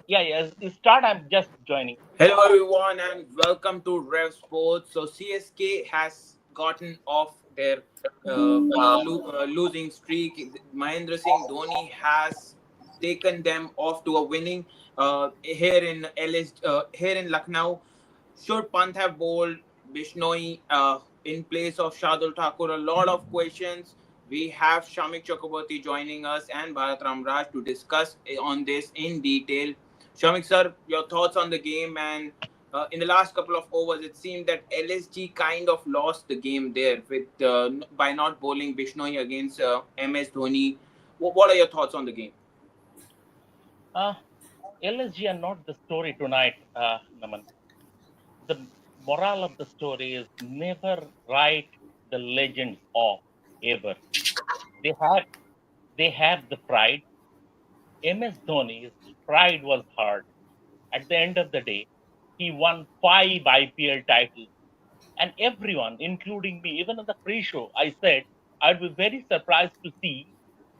Yeah, yes. You start. I'm just joining. Hello, everyone, and welcome to Rev Sports. So, CSK has gotten off their losing streak. Mahendra Singh Dhoni has taken them off to a winning here in here in Lucknow. Should Pant have bowled Bishnoi in place of Shardul Thakur? A lot of questions. We have Shamik Chakraborty joining us and Bharat Ramraj to discuss on this in detail. Shamik sir, your thoughts on the game and in the last couple of overs, it seemed that LSG kind of lost the game there with by not bowling Bishnoi against MS Dhoni. What are your thoughts on the game? Uh, LSG are not the story tonight, Naman. The moral of the story is never write the legends off ever. They have they have the pride. MS Dhoni's pride was hurt. At the end of the day, he won 5 IPL titles. And everyone, including me, even at the pre-show, I said I'd be very surprised to see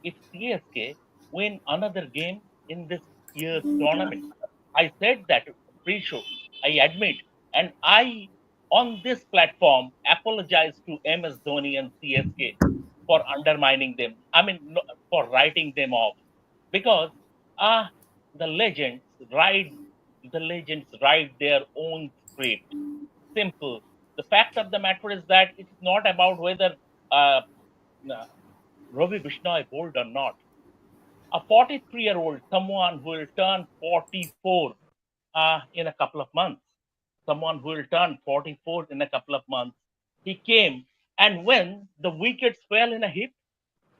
if CSK win another game in this year's tournament. I said that pre-show. I admit, and I on this platform apologize to MS Dhoni and CSK for undermining them. I mean, for writing them off because ah, the legends ride their own script. Simple. The fact of the matter is that it's not about whether uh, uh, Ravi Bishnoi bowled or not. A 43-year-old, someone who will turn 44 in a couple of months, someone who will turn 44 in a couple of months, he came, and when the wickets fell in a heap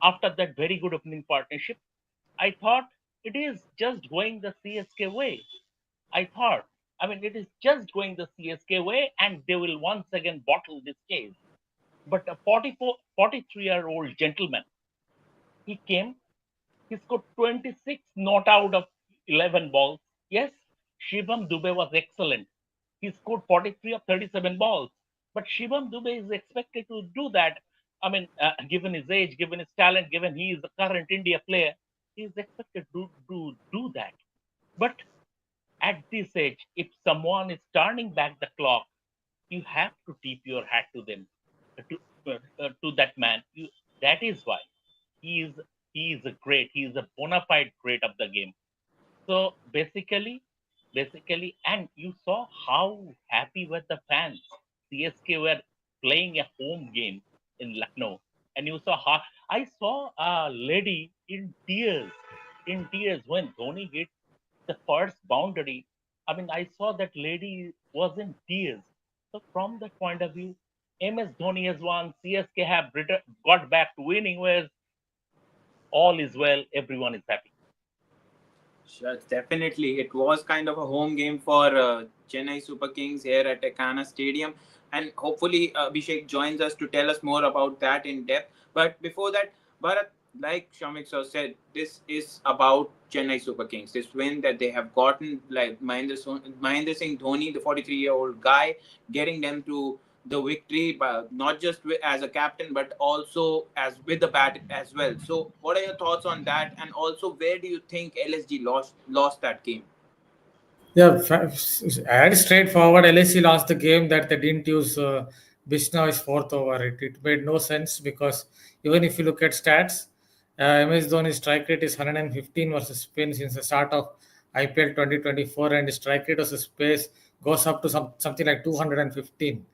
after that very good opening partnership, I thought it is just going the CSK way. I thought, I mean, it is just going the CSK way, and they will once again bottle this case. But a 43-year-old gentleman, he came, he scored 26 not out of 11 balls. Yes, Shivam Dubey was excellent. He scored 43 of 37 balls. But Shivam Dubey is expected to do that. I mean, given his age, given his talent, given he is the current India player, he is expected to do that. But at this age, if someone is turning back the clock, you have to tip your hat to them, to that man. That is why he is he is a great. He is a bona fide great of the game. So basically, and you saw how happy were the fans. CSK were playing a home game in Lucknow, and you saw how I saw a lady in tears when Dhoni hit the first boundary. I mean, I saw that lady was in tears. So from that point of view, MS Dhoni has won. CSK have got back to winning ways. All is well. Everyone is happy. Sure, definitely. It was kind of a home game for Chennai Super Kings here at Ekana Stadium. And hopefully, Abhishek joins us to tell us more about that in depth. But before that, Bharat, like Shamik sir said, this is about Chennai Super Kings. This win that they have gotten, like Mahendra Singh Dhoni, the 43-year-old guy, getting them to the victory, but not just as a captain, but also as with the bat as well. So, what are your thoughts on that? And also, where do you think LSG lost that game? Yeah, and straightforward. LSC lost the game that they didn't use Bishnow's fourth over. It made no sense because even if you look at stats, MS Dhoni's strike rate is 115 versus spin since the start of IPL 2024, and his strike rate versus pace goes up to something like 215.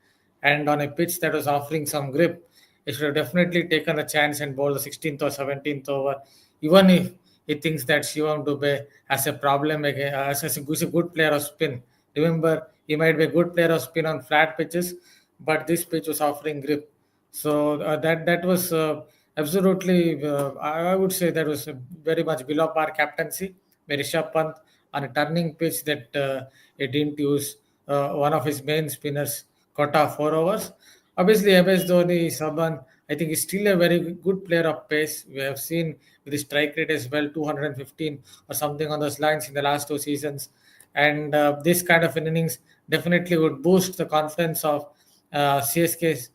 And on a pitch that was offering some grip, he should have definitely taken a chance and bowled the 16th or 17th over, even if he thinks that Shivam Dubey has a problem again, he's a good player of spin. Remember, he might be a good player of spin on flat pitches, but this pitch was offering grip. So that was absolutely, I would say that was very much below par captaincy by Rishabh Pant on a turning pitch that he didn't use one of his main spinners, Kota, 4 overs. Obviously, MS Dhoni is someone I think is still a very good player of pace. We have seen with his strike rate as well, 215 or something on those lines in the last 2 seasons. And this kind of an innings definitely would boost the confidence of CSK's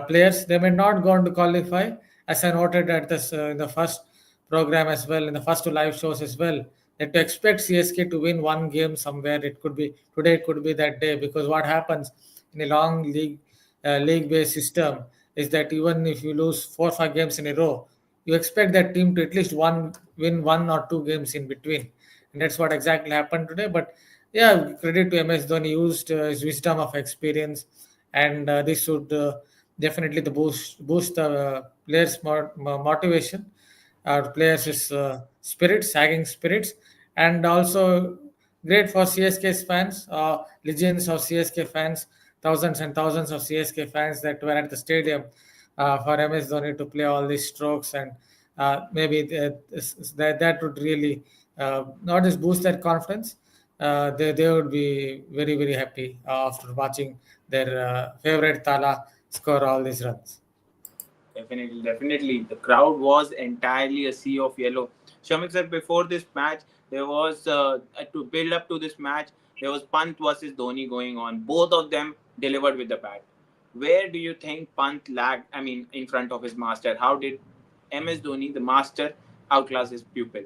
players. They may not go on to qualify, as I noted at this in the first program as well, in the first two live shows as well. And to expect CSK to win one game somewhere, it could be today, it could be that day. Because what happens in a long league-based system is that even if you lose 4 or 5 games in a row, you expect that team to at least win 1 or 2 games in between, and that's what exactly happened today. But yeah, credit to MS Dhoni, used his wisdom of experience, and this should definitely the boost the players' motivation, our players' spirits, sagging spirits, and also great for CSK's fans, legends of CSK fans, thousands and thousands of CSK fans that were at the stadium for MS Dhoni to play all these strokes, and maybe that would really not just boost their confidence. They would be very very happy after watching their favorite Tala score all these runs. Definitely, definitely. The crowd was entirely a sea of yellow. Shamik said before this match, there was to build up to this match, there was Pant versus Dhoni going on. Both of them delivered with the bat. Where do you think Pant lagged? I mean, in front of his master, how did MS Dhoni, the master, outclass his pupil?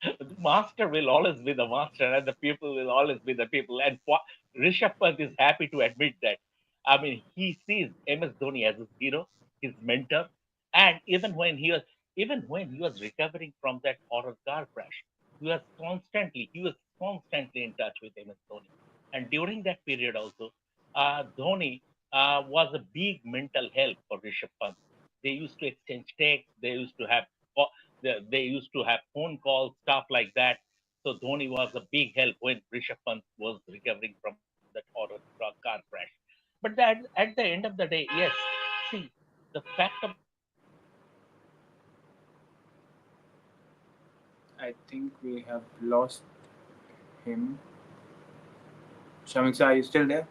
The master will always be the master, and the people will always be the people. And Rishabh Pant is happy to admit that. I mean, he sees MS Dhoni as his hero, his mentor, and even when he was recovering from that horror car crash, he was constantly in touch with MS Dhoni. And during that period also, Dhoni was a big mental help for Rishabh Pant. They used to exchange texts. They used to have phone calls, stuff like that. So Dhoni was a big help when Rishabh Pant was recovering from that horror car crash. But at the end of the day, yes, see, the fact of the matter is that Rishabh Pant led very well today. The way he rotated his I pitches, think the we way have he created lost pressure after that, him. opening partnership, Shamik sir, his are you still field there?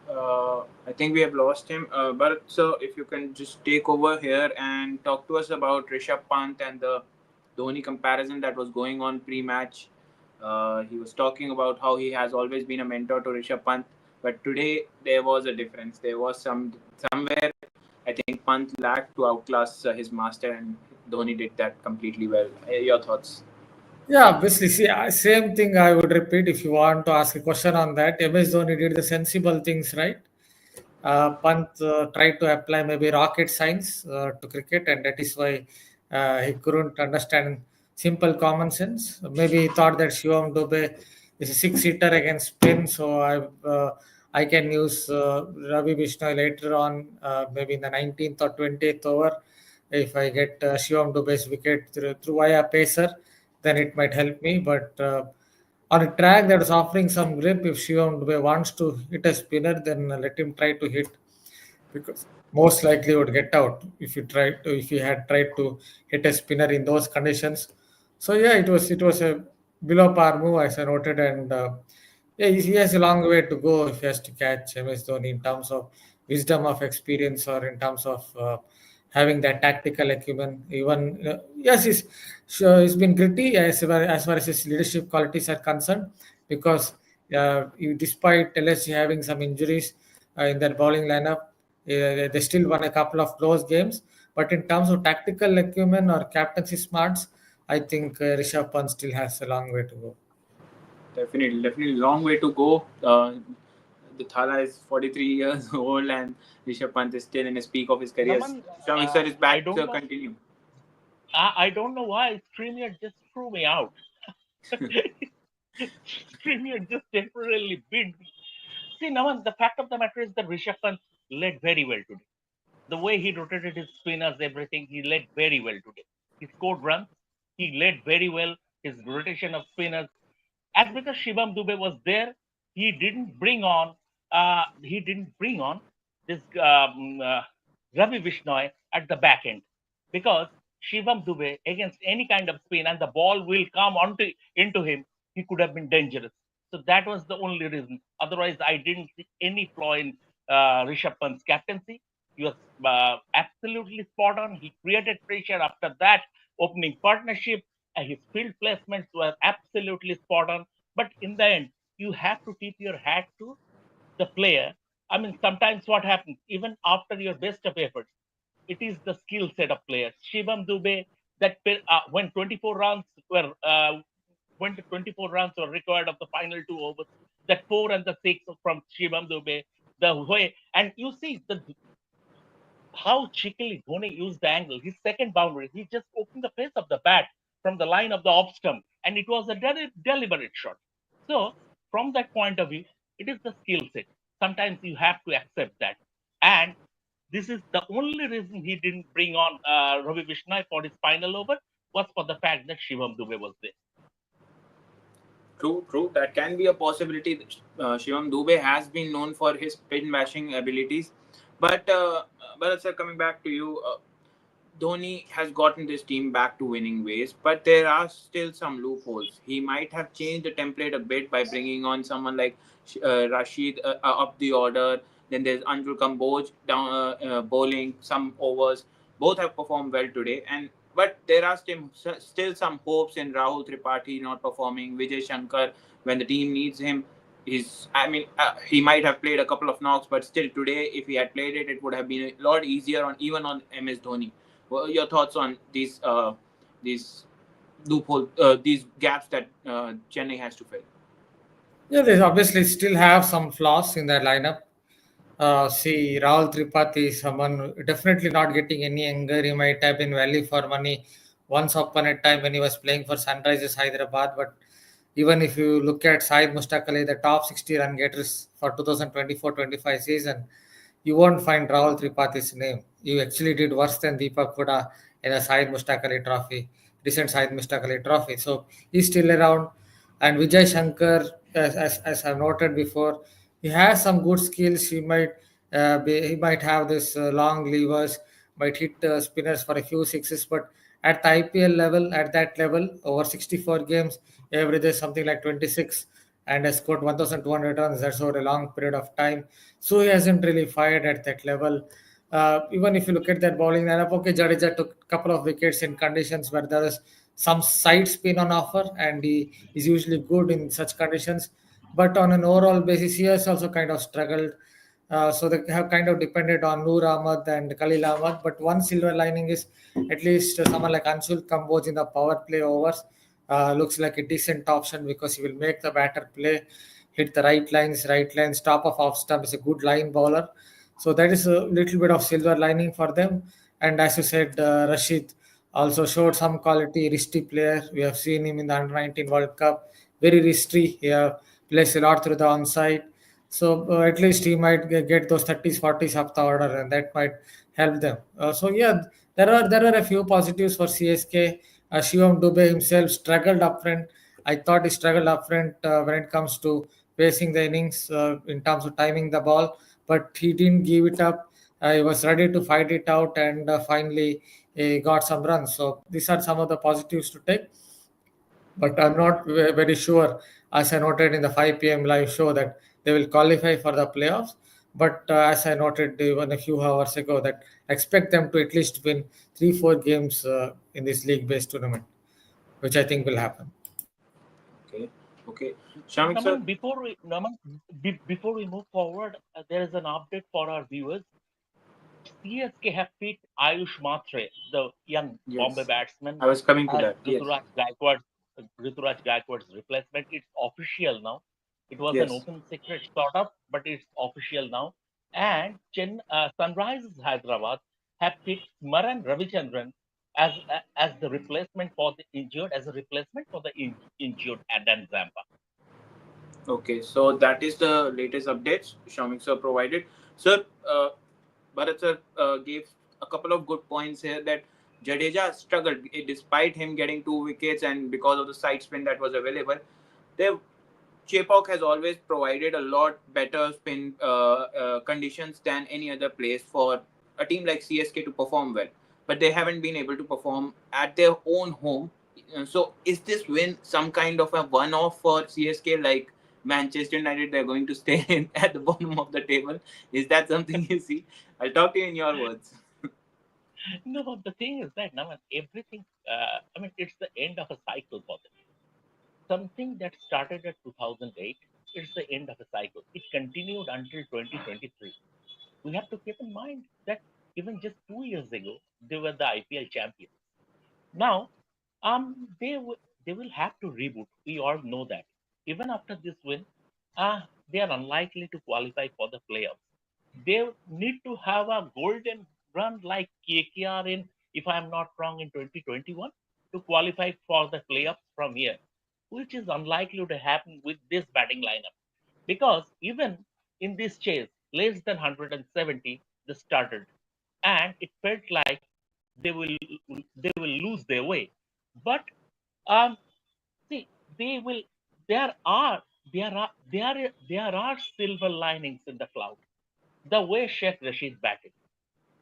placements were absolutely spot on. I think we have lost him. But so if you can just take over here and talk to us about Rishabh Pant and the Dhoni comparison that was going on pre-match. He was talking about how he has always been a mentor to Rishabh Pant, but today there was a difference. There was somewhere I think Pant lacked to outclass his master, and Dhoni did that completely well. Your thoughts? Yeah, obviously. See, same thing I would repeat if you want to ask a question on that. MS Dhoni did the sensible things, right? Pant tried to apply maybe rocket science to cricket, and that is why he couldn't understand simple common sense. Maybe he thought that Shivam Dube is a six-hitter against spin, so I can use Ravi Bishnoi later on, maybe in the 19th or 20th over. If I get Shivam Dube's wicket through via pacer, then it might help me. But on a track that is offering some grip, if Shivam Dube wants to hit a spinner, then let him try to hit, because most likely would get out if you had tried to hit a spinner in those conditions. So yeah, it was a below par move, as I noted, and yeah, he has a long way to go if he has to catch MS Dhoni in terms of wisdom of experience, or in terms of having that tactical acumen. Even yes, he's been gritty as far as his leadership qualities are concerned, because despite LSG having some injuries in their bowling lineup, they still won a couple of close games. But in terms of tactical acumen or captaincy smarts, I think Rishabh Pant still has a long way to go. Definitely, definitely, long way to go. The Thala is 43 years old, and Rishabh Pant is still in his peak of his career. Naman, Shamik sir is I back. don't So know. continue. I don't know why StreamYard just threw me out. StreamYard just temporarily bid me. See, Naman, the fact of the matter is that Rishabh Pant led very well today. The way he rotated his spinners, everything, he led very well today. He scored runs. He led very well his rotation of spinners. As because Shivam Dube was there, he didn't bring on this Ravi Vishnoi at the back end, because Shivam Dube against any kind of spin and the ball will come onto into him, he could have been dangerous. So that was the only reason. Otherwise, I didn't see any flaw in Rishabh Pant's captaincy. He was absolutely spot on. He created pressure after that opening partnership. His field placements were absolutely spot on. But in the end, you have to tip your hat to the player. I mean, sometimes what happens, even after your best of efforts, It is the skill set of players. Shivam Dube, when 24 runs were when the 24 runs were required of the final 2 overs, that 4 and the 6 from Shivam Dube, the way, and you see how cheekily Dhoni used the angle. His second boundary, he just opened the face of the bat from the line of the off stump, and it was a deliberate shot. So, from that point of view, it is the skill set. Sometimes you have to accept that. And this is the only reason he didn't bring on Ravi Vishnoi for his final over was for the fact that Shivam Dube was there. True, true. That can be a possibility. Shivam Dube has been known for his spin bashing abilities, but sir, coming back to you, Dhoni has gotten this team back to winning ways, but there are still some loopholes. He might have changed the template a bit by bringing on someone like Rashid up the order. Then there's Anjul Kamboj down bowling some overs. Both have performed well today, and but there are still some hopes in Rahul Tripathi not performing. Vijay Shankar, when the team needs him, he might have played a couple of knocks, but still today, if he had played it, it would have been a lot easier on even on MS Dhoni. What are your thoughts on these loophole, these gaps that Chennai has to fill? Yeah, they obviously still have some flaws in their lineup. See, Rahul Tripathi is someone definitely not getting any younger. He might have been value for money once upon a time when he was playing for Sunrisers Hyderabad. But even if you look at Saeed Mushtaq Ali, the top 60 run getters for 2024-25 season, you won't find Rahul Tripathi's name. You actually did worse than Deepak Huda in a Saeed Mushtaq Ali trophy, recent Saeed Mushtaq Ali trophy. So he's still around. And Vijay Shankar, as I've noted before, he has some good skills. He might have this long levers, might hit spinners for a few sixes, but at the IPL level, at that level, over 64 games, he averages something like 26 and has scored 1,200 runs. That's over a long period of time. So he hasn't really fired at that level. Even if you look at that bowling lineup, okay, Jadeja took a couple of wickets in conditions where there is some side spin on offer, and he is usually good in such conditions. But on an overall basis, he has also kind of struggled. So they have kind of depended on Noor Ahmad and Khalil Ahmad. But one silver lining is at least someone like Anshul Kamboj in the power play overs looks like a decent option because he will make the batter play, hit the right lines, top of off stump is a good line bowler. So that is a little bit of silver lining for them. And as you said, Rashid also showed some quality, wristy player. We have seen him in the Under 19 World Cup. Very wristy. He plays a lot through the onside. So at least he might get those 30s, 40s up the order, and that might help them. So yeah, there are a few positives for CSK. Shivam Dube himself struggled up front. I thought he struggled up front when it comes to pacing the innings in terms of timing the ball, but he didn't give it up. He was ready to fight it out, and finally he got some runs. So these are some of the positives to take, but I'm not very sure, as I noted in the 5 p.m. live show, that they will qualify for the playoffs. But as I noted even a few hours ago, that expect them to at least win 3-4 games in this league-based tournament, which I think will happen. Okay, okay. Shamik sir, Naman, before we move forward, there is an update for our viewers. CSK have picked Ayush Matre, the young Bombay yes, batsman, I was coming to as that. Yes, Rituraj Gaikward's replacement. It's official now. It was an yes. open secret sort of, but it's official now. And Sunrisers Hyderabad have picked Smaran Ravichandran as the replacement for the injured, as a replacement for the injured Adam Zampa. Okay, so that is the latest updates Shamik sir provided. Sir, Bharat sir gave a couple of good points here that Jadeja struggled despite him getting 2 wickets and because of the side spin that was available. They Chepok has always provided a lot better spin conditions than any other place for a team like CSK to perform well, but they haven't been able to perform at their own home. So, is this win some kind of a one-off for CSK? Like Manchester United, they're going to stay in, at the bottom of the table. Is that something you see? I'll talk to you in your words. No, the thing is that now everything. It's the end of a cycle for them. Something that started at 2008. It's the end of a cycle. It continued until 2023. We have to keep in mind that even just 2 years ago, they were the IPL champions. Now, they will have to reboot. We all know that. Even after this win, they are unlikely to qualify for the playoffs. They need to have a golden run like KKR in, if I am not wrong, in 2021 to qualify for the playoffs from here, which is unlikely to happen with this batting lineup. Because even in this chase, less than 170, they started, and it felt like they will they will lose their way. But um, see, they will. There are there are silver linings in the cloud. The way Sheikh Rashid batted,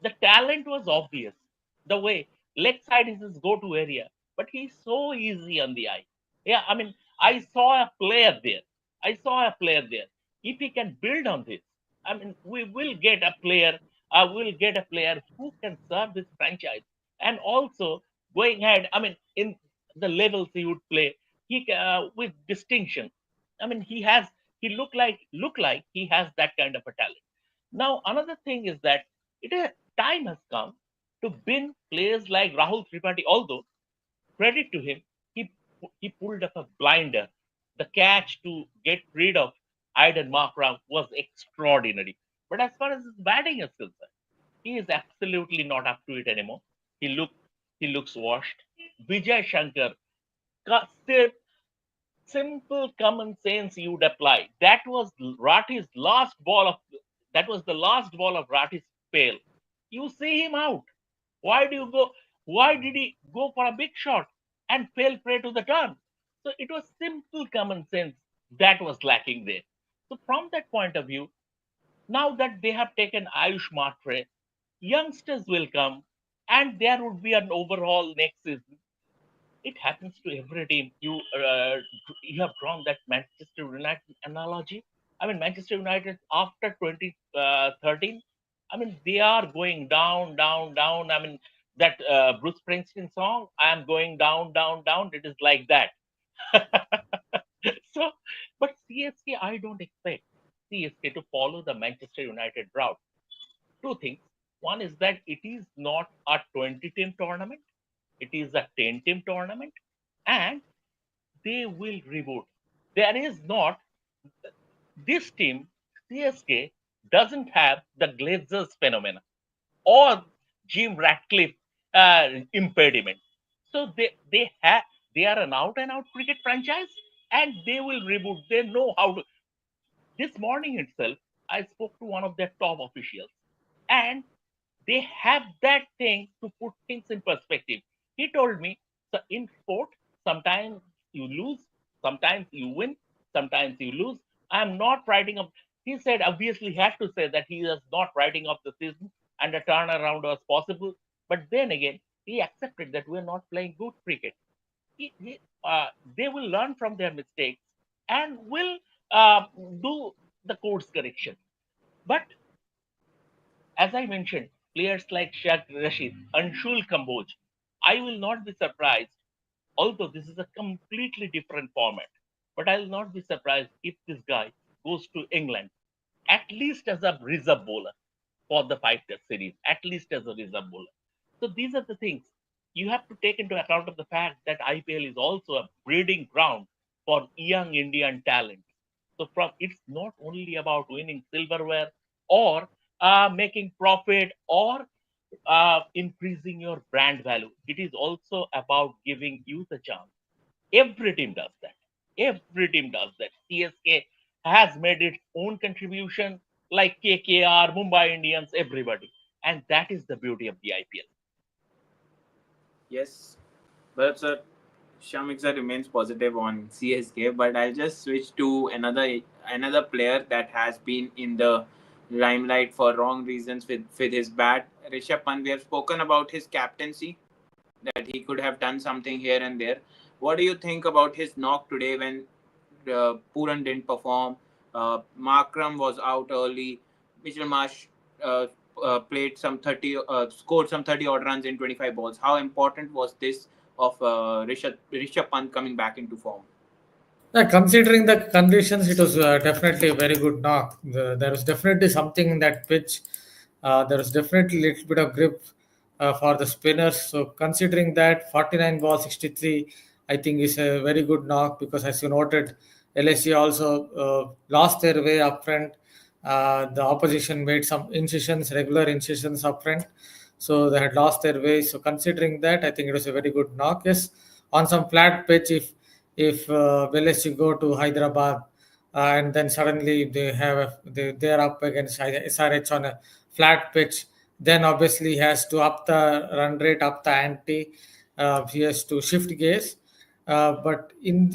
the talent was obvious. The way leg side is his go-to area, but he's so easy on the eye. Yeah, I mean, I saw a player there. I saw a player there. If he can build on this, I mean, we will get a player. Will get a player who can serve this franchise, and also going ahead. I mean, in the levels he would play, with distinction. I mean, look like he has that kind of a talent. Now, another thing is that it is time has come to bin players like Rahul Tripathi. Although credit to him, he he pulled up a blinder. The catch to get rid of Aidan Markram was extraordinary. But as far as his batting is concerned, he is absolutely not up to it anymore. He look he looks washed. Vijay Shankar, still simple common sense you would apply. That was the last ball of Rati's spell. You see him out. Why do you go? Why did he go for a big shot and fell prey to the turn? So it was simple common sense that was lacking there. So from that point of view, now that they have taken Ayush Matre, youngsters will come, and there would be an overhaul next season. It happens to every team. You have drawn that Manchester United analogy. I mean, Manchester United after 2013. I mean, they are going down, down, down. I mean, that Bruce Springsteen song, "I am going down, down, down." It is like that. So, but CSK, I don't expect CSK to follow the Manchester United route. Two things. One is that it is not a 20-team tournament. It is a 10-team tournament, and they will reboot. There is not this team, CSK, doesn't have the Glazers phenomena or Jim Ratcliffe impediment. So they are an out and out cricket franchise, and they will reboot. They know how to. This morning itself, I spoke to one of their top officials, and they have that thing to put things in perspective. He told me, so in sport, sometimes you lose, sometimes you win, sometimes you lose. I'm not writing up. He said, obviously, he had to say that he is not writing off the season and a turnaround was possible. But then again, he accepted that we're not playing good cricket. They will learn from their mistakes and will uh, do the course correction. But as I mentioned, players like Sheikh Rashid, Anshul Kamboj, I will not be surprised, although this is a completely different format, but I will not be surprised if this guy goes to England, at least as a reserve bowler for the five-test series, at least as a reserve bowler. So these are the things you have to take into account of the fact that IPL is also a breeding ground for young Indian talent. So from it's not only about winning silverware or making profit or increasing your brand value. It is also about giving youth a chance. Every team does that. Every team does that. CSK has made its own contribution, like KKR, Mumbai Indians, everybody, and that is the beauty of the IPL. Yes, but sir, Shamiksa remains positive on CSK, but I'll just switch to another player that has been in the limelight for wrong reasons with his bat. Rishabh Pant. We have spoken about his captaincy, that he could have done something here and there. What do you think about his knock today when Puran didn't perform? Markram was out early. Mitchell Marsh uh, played some 30, scored some 30 odd runs in 25 balls. How important was this of Rishabh Pant coming back into form? Considering the conditions, it was definitely a very good knock. There was definitely something in that pitch There was definitely a little bit of grip for the spinners. So considering that 49 ball 63, I think is a very good knock, because as you noted, LSG also lost their way up front. The opposition made some incisions, regular incisions up front, so they had lost their way. So considering that, I think it was a very good knock. Yes, on some flat pitch, if LSG go to Hyderabad, and then suddenly they are up against SRH on a flat pitch, then obviously he has to up the run rate, up the ante. He has to shift gears. But in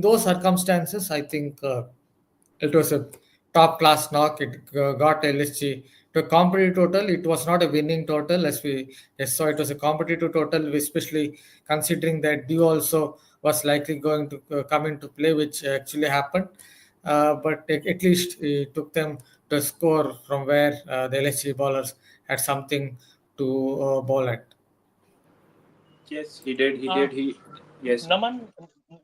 those circumstances, I think it was a top class knock. It got LSG to a competitive total. It was not a winning total, as we yes, so it was a competitive total, especially considering that Dew also was likely going to come into play, which actually happened. But at least it took them to a score from where the LSG bowlers had something to bowl at. Yes, he did. He Uh, did. He yes. Naman,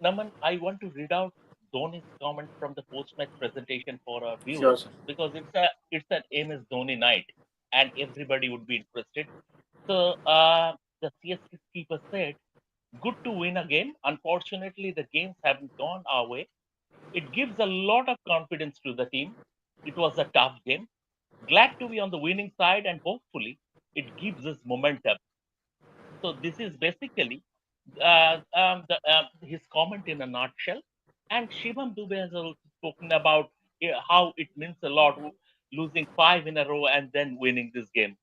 Naman, I want to read out Dhoni's comment from the post-match presentation for our Sure, viewers, sir. because it's an MS Dhoni night, and everybody would be interested. So the CSK keeper said, "Good to win a game. Unfortunately, the games haven't gone our way. It gives a lot of confidence to the team. It was a tough game. Glad to be on the winning side, and hopefully, it gives us momentum." So this is basically his comment in a nutshell. And Shivam Dubey has also spoken about how it means a lot losing five in a row and then winning this game.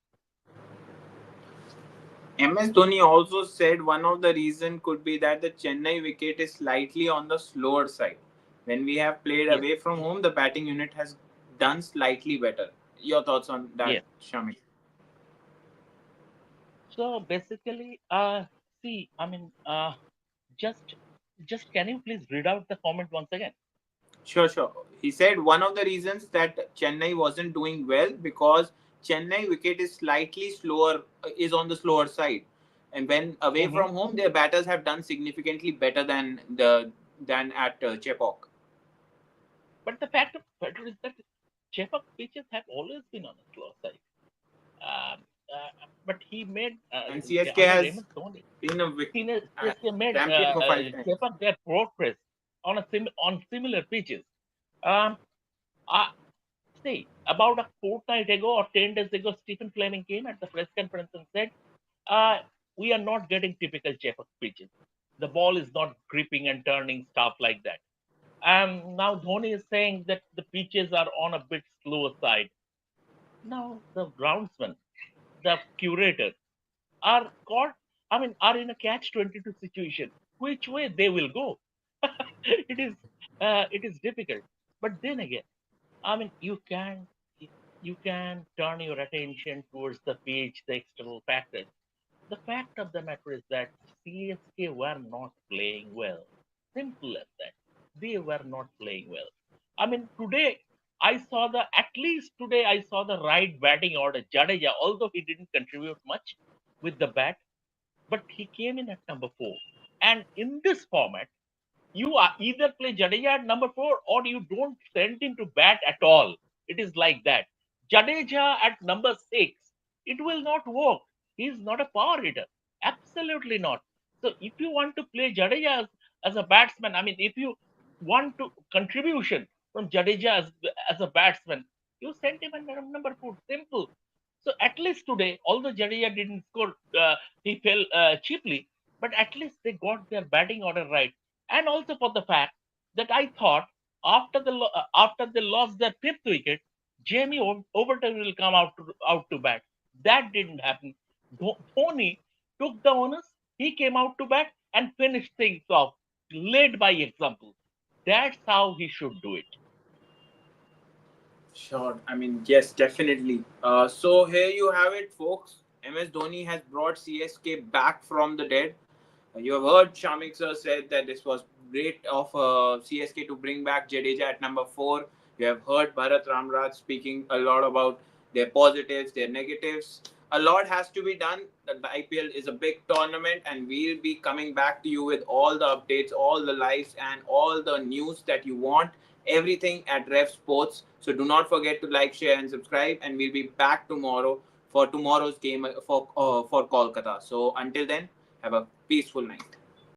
MS Dhoni also said one of the reason could be that the Chennai wicket is slightly on the slower side. When we have played Yes, away from home, the batting unit has done slightly better. Your thoughts on that, yes. Shami? So basically, see, I mean, just just can you please read out the comment once again? Sure, sure. He said one of the reasons that Chennai wasn't doing well because Chennai wicket is slightly slower, is on the slower side, and when away Hmm. from home, their batters have done significantly better than at Chepauk. But the fact of the matter is that Chepak pitches have always been on the slow side. But he made And CSK under has MS Dhoni. been a CSK made champion for 5 times. Chepak their progress on on similar pitches. Um, I see about a fortnight ago or 10 days ago, Stephen Fleming came at the press conference and said, uh, "We are not getting typical Chepak pitches. The ball is not gripping and turning, stuff like that." Now Dhoni is saying that the pitches are on a bit slower side. Now the groundsman, the curator, are caught, I mean, are in a catch-22 situation. Which way they will go? It is difficult. But then again, I mean, you can turn your attention towards the pitch, the external factors. The fact of the matter is that CSK were not playing well. Simple as that. They were not playing well. I mean, today at least today I saw the right batting order. Jadeja, although he didn't contribute much with the bat, but he came in at number four. And in this format, you are either play Jadeja at number four or you don't send him to bat at all. It is like that. Jadeja at number six, it will not work. He is not a power hitter. Absolutely not. So if you want to play Jadeja as a batsman, I mean, if you want to contribution from Jadeja as a batsman, you send him at number four. Simple. So at least today, although Jadeja didn't score, he fell cheaply, but at least they got their batting order right. And also for the fact that I thought after they lost their fifth wicket, Jamie Overton will come out to bat. That didn't happen. Dhoni took the onus. He came out to bat and finished things off, led by example. That's how he should do it. Sure. I mean, yes, definitely. So here you have it, folks. MS Dhoni has brought CSK back from the dead. You have heard Shamik sir said that this was great of CSK to bring back Jadeja at number 4. You have heard Bharat Ramraj speaking a lot about their positives, their negatives. A lot has to be done. The IPL is a big tournament, and we'll be coming back to you with all the updates, all the lives, and all the news that you want. everything at Rev Sports. So do not forget to like, share, and subscribe. And we'll be back tomorrow for tomorrow's game for Kolkata. So until then, have a peaceful night.